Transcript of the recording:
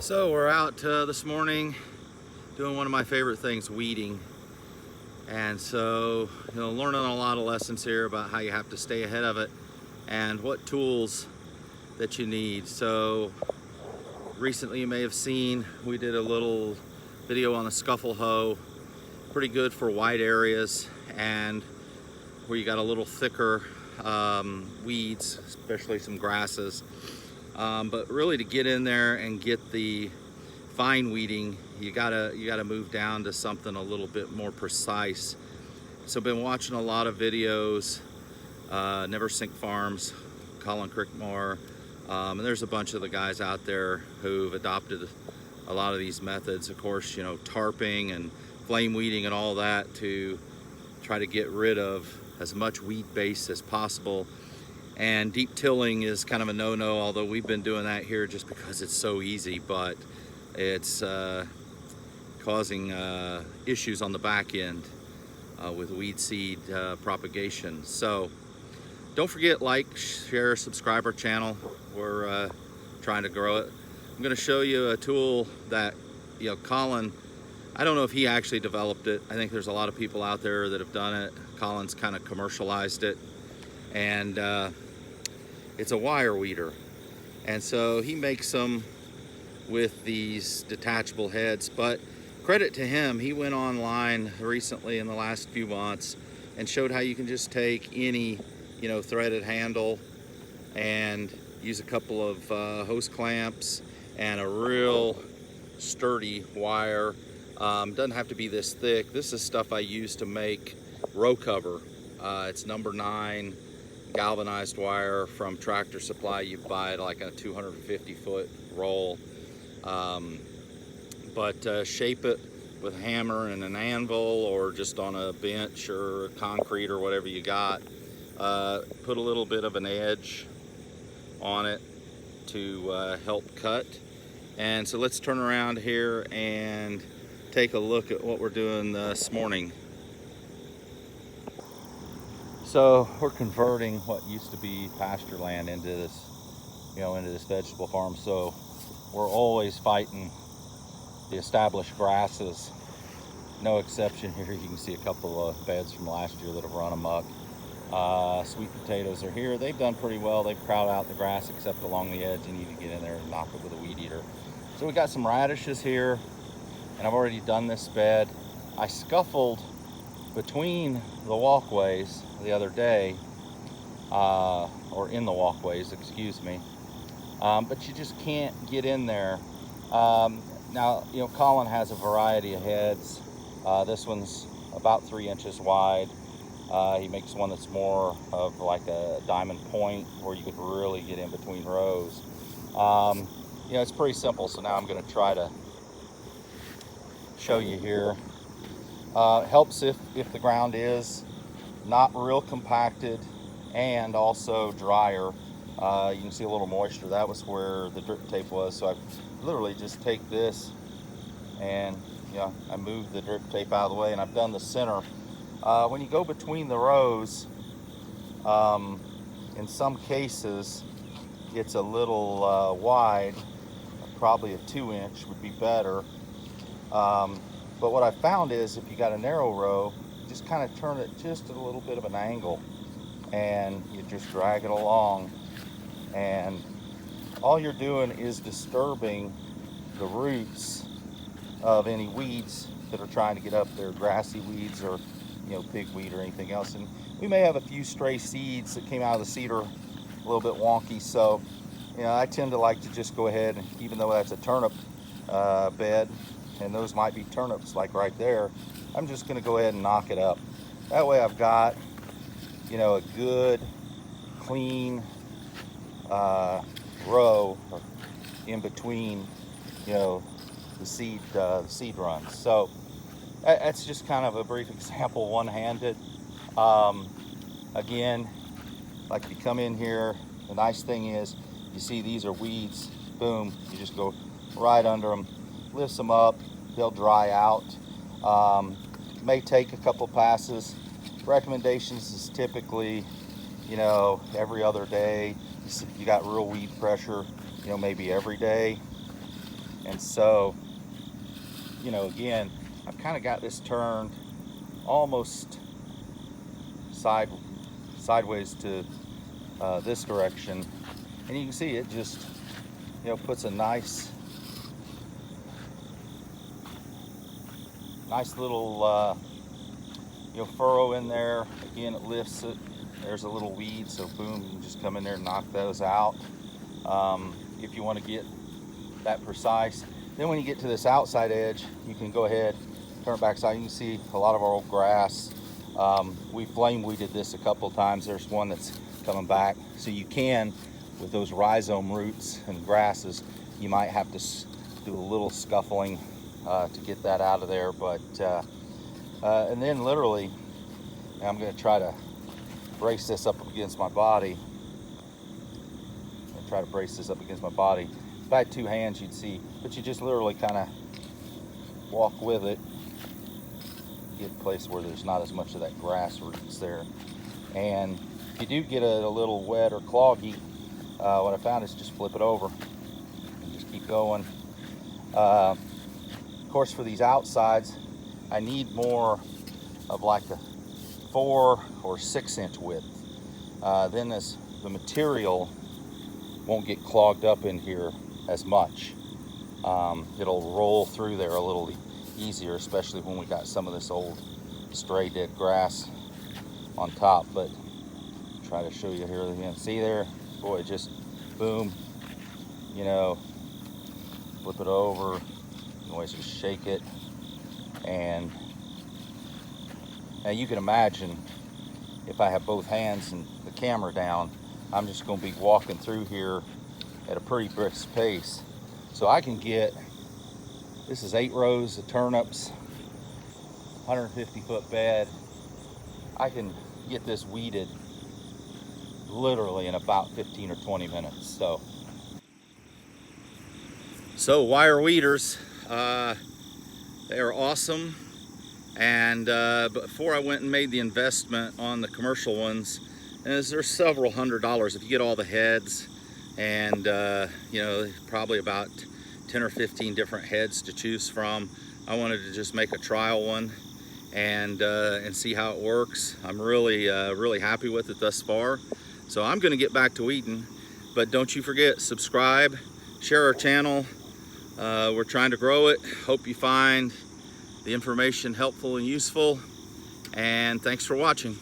So we're out this morning doing one of my favorite things, weeding. And so, learning a lot of lessons here about how you have to stay ahead of it and what tools that you need. So recently you may have seen we did a little video on the scuffle hoe, pretty good for wide areas and where you got a little thicker weeds, especially some grasses. But really, to get in there and get the fine weeding, you gotta move down to something a little bit more precise. So I've been watching a lot of videos, Neversink Farms, Colin Crickmore, and there's a bunch of the guys out there who've adopted a lot of these methods. Of course, tarping and flame weeding and all that to try to get rid of as much weed base as possible. And deep tilling is kind of a no-no, although we've been doing that here just because it's so easy, but it's causing issues on the back end with weed seed propagation. So don't forget, like, share, subscribe our channel. We're trying to grow it. I'm going to show you a tool that Colin, I don't know if he actually developed it. I think there's a lot of people out there that have done it. Colin's kind of commercialized it, and it's a wire weeder. And so he makes them with these detachable heads, but credit to him, he went online recently in the last few months and showed how you can just take any threaded handle and use a couple of hose clamps and a real sturdy wire. Doesn't have to be this thick. This is stuff I use to make row cover. It's number 9 galvanized wire from Tractor Supply. You buy it like a 250-foot roll, but shape it with a hammer and an anvil, or just on a bench or concrete or whatever you got. Put a little bit of an edge on it to help cut. And so let's turn around here and take a look at what we're doing this morning. So we're converting what used to be pasture land into this, into this vegetable farm. So we're always fighting the established grasses. No exception here. You can see a couple of beds from last year that have run amok. Sweet potatoes are here. They've done pretty well. They've crowded out the grass except along the edge. You need to get in there and knock it with a weed eater. So we got some radishes here, and I've already done this bed. I scuffled between the walkways the other day, or in the walkways, excuse me, but you just can't get in there. Now, Colin has a variety of heads. This one's about 3 inches wide. He makes one that's more of like a diamond point where you could really get in between rows. It's pretty simple, so now I'm going to try to show you here. Helps if the ground is not real compacted and also drier. You can see a little moisture. That was where the drip tape was. So I literally just take this and I move the drip tape out of the way, and I've done the center. When you go between the rows, in some cases it's a little wide. Probably a 2-inch would be better. But what I found is if you got a narrow row, just kind of turn it just at a little bit of an angle, and you just drag it along, and all you're doing is disturbing the roots of any weeds that are trying to get up there, grassy weeds or pigweed or anything else. And we may have a few stray seeds that came out of the cedar a little bit wonky, so I tend to like to just go ahead, and even though that's a turnip bed, and those might be turnips like right there, I'm just going to go ahead and knock it up. That way I've got a good clean row in between the seed runs. So that's just kind of a brief example, one-handed. Again, like if you come in here, the nice thing is you see these are weeds. Boom, you just go right under them, lifts them up, they'll dry out. May take a couple passes. Recommendations is typically every other day. You got real weed pressure, maybe every day. And so, you know, again, I've kind of got this turned almost sideways to this direction, and you can see it just, you know, puts a nice little you know, furrow in there. Again, it lifts it. There's a little weed, so boom, you can just come in there and knock those out if you want to get that precise. Then when you get to this outside edge, you can go ahead, turn it backside. You can see a lot of our old grass. We flame weeded this a couple times. There's one that's coming back. So you can, with those rhizome roots and grasses, you might have to do a little scuffling to get that out of there. But and then literally, I'm going to try to brace this up against my body. Try to brace this up against my body. If I had two hands, you'd see, but you just literally kind of walk with it, get a place where there's not as much of that grass roots there. And if you do get it a little wet or cloggy, what I found is just flip it over and just keep going. Of course, for these outsides, I need more of like a 4 or 6 inch width. Then the material won't get clogged up in here as much. It'll roll through there a little easier, especially when we got some of this old stray dead grass on top. But try to show you here again. See there? Boy, just boom, you know, flip it over. You can always just shake it. And now you can imagine if I have both hands and the camera down, I'm just going to be walking through here at a pretty brisk pace. So I can get, this is 8 rows of turnips, 150-foot bed. I can get this weeded literally in about 15 or 20 minutes. So wire weeders, they are awesome. And before I went and made the investment on the commercial ones, and there's several $100s if you get all the heads, and you know, probably about 10 or 15 different heads to choose from. I wanted to just make a trial one and see how it works. I'm really happy with it thus far. So I'm going to get back to weeding, but don't you forget, subscribe, share our channel. We're trying to grow it. Hope you find the information helpful and useful, and thanks for watching.